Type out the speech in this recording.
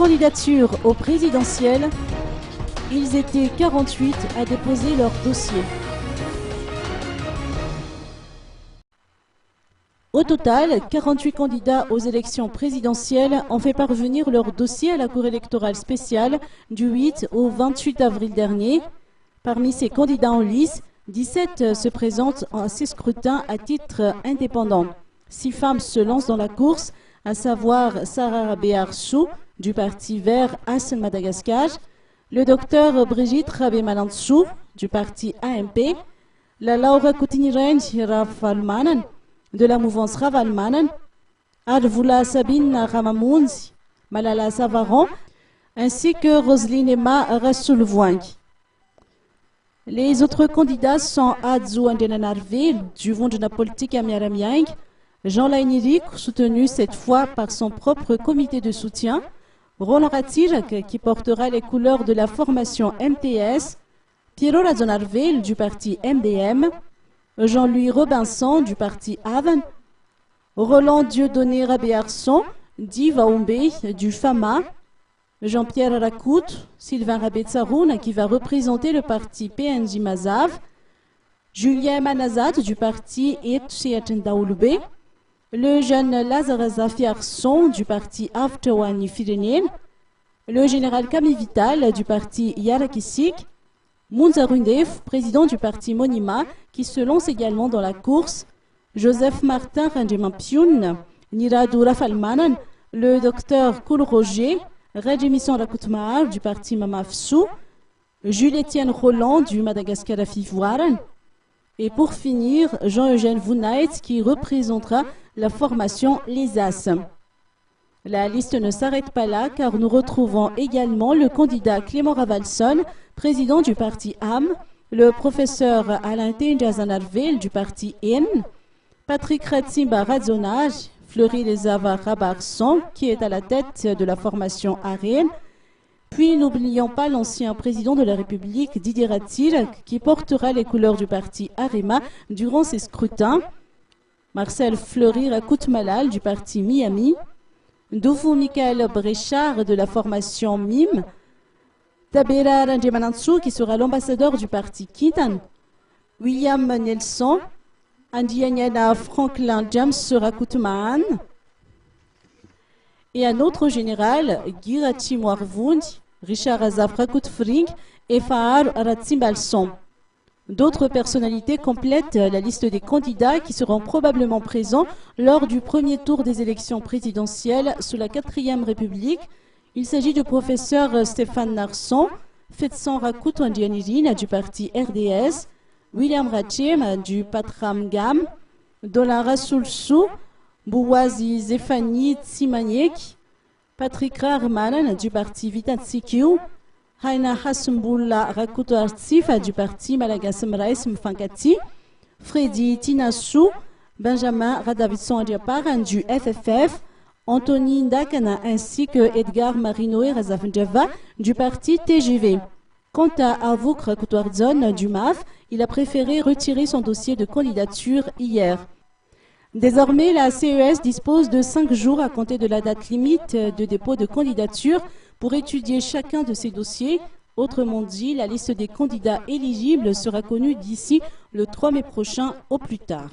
candidatures au présidentiel, ils étaient 48 à déposer leur dossier. Au total, 48 candidats aux élections présidentielles ont fait parvenir leur dossier à la Cour électorale spéciale du 8 au 28 avril dernier. Parmi ces candidats en lice, 17 se présentent à ces scrutins à titre indépendant. 6 femmes se lancent dans la course, à savoir Sarah Rabé-Archou du Parti Vert Assen Madagascar, le docteur Brigitte Rabé-Malanchou du Parti AMP, la Laura Coutinirenge Rafalmanen de la mouvance Ravalmanen, Arvula Sabine Ramamounzi, Malala Savaron, ainsi que Roselyne Emma Rassoulvouang. Les autres candidats sont Adzu Andenanarve du Vondjana politique Amiaramiang, Jean Lainirik, soutenu cette fois par son propre comité de soutien, Roland Ratirek, qui portera les couleurs de la formation MTS, Piero Razonarve du parti MDM, Jean-Louis Robinson du parti Aven, Roland Dieudonné Rabé-Arson, dit Vaoumbe du FAMA, Jean-Pierre Rakout, Sylvain Rabé-Tsaroun qui va représenter le parti PNJ Mazav, Julien Manazat du parti Etchiatendaoulbe, le jeune Lazare Zafiarson du parti Avtewani Firenien, le général Camille Vital du parti Yarakisik, Mounza Rundef, président du parti Monima, qui se lance également dans la course, Joseph Martin Randjemampiun, Niradu Rafalmanan, le docteur Koul Roger, Redjemisson Rakoutmahar du parti Mamafsou, Jules-Étienne Roland du Madagascar Afivoiran, et pour finir, Jean-Eugène Vounait qui représentera la formation Les As. La liste ne s'arrête pas là car nous retrouvons également le candidat Clément Ravalson, président du parti AM, le professeur Alain Tenjazanarvel du parti N, Patrick Ratsimba Radzonage, Fleury Lezava Rabarson, qui est à la tête de la formation AREN, puis n'oublions pas l'ancien président de la République, Didier Ratil, qui portera les couleurs du parti AREMA durant ces scrutins, Marcel Fleury Rakoutmalal du parti Miami, Doufou Michael Bréchard de la formation MIM, Tabera Randjemanansou qui sera l'ambassadeur du parti Kintan, William Nelson, Andianyana Franklin James Rakoutmaan et un autre général, Girachi Moarvound, Richard Azaf Rakoutfring et Fahar Ratsimbalson. D'autres personnalités complètent la liste des candidats qui seront probablement présents lors du premier tour des élections présidentielles sous la 4e République. Il s'agit du professeur Stéphane Narson, Fetsan Rakout Andianirine du parti RDS, William Rachem du Patram Gam, Dolan Rassoulsou, Bouwazi Zéphanie Tsimaniek, Patrick Rarmanan du parti Vitantsikiou, Haina Hassumboula Rakout Artsifa du parti Malagasem Raes Mfankati, Freddy Tinassou, Benjamin Radavidson Adiaparan du FFF, Anthony Ndakana ainsi que Edgar Marinoé Razafndjava du parti TGV. Quant à Avouk Rakoutoardzon du MAF, il a préféré retirer son dossier de candidature hier. Désormais, la CES dispose de 5 jours à compter de la date limite de dépôt de candidature pour étudier chacun de ces dossiers. Autrement dit, la liste des candidats éligibles sera connue d'ici le 3 mai prochain au plus tard.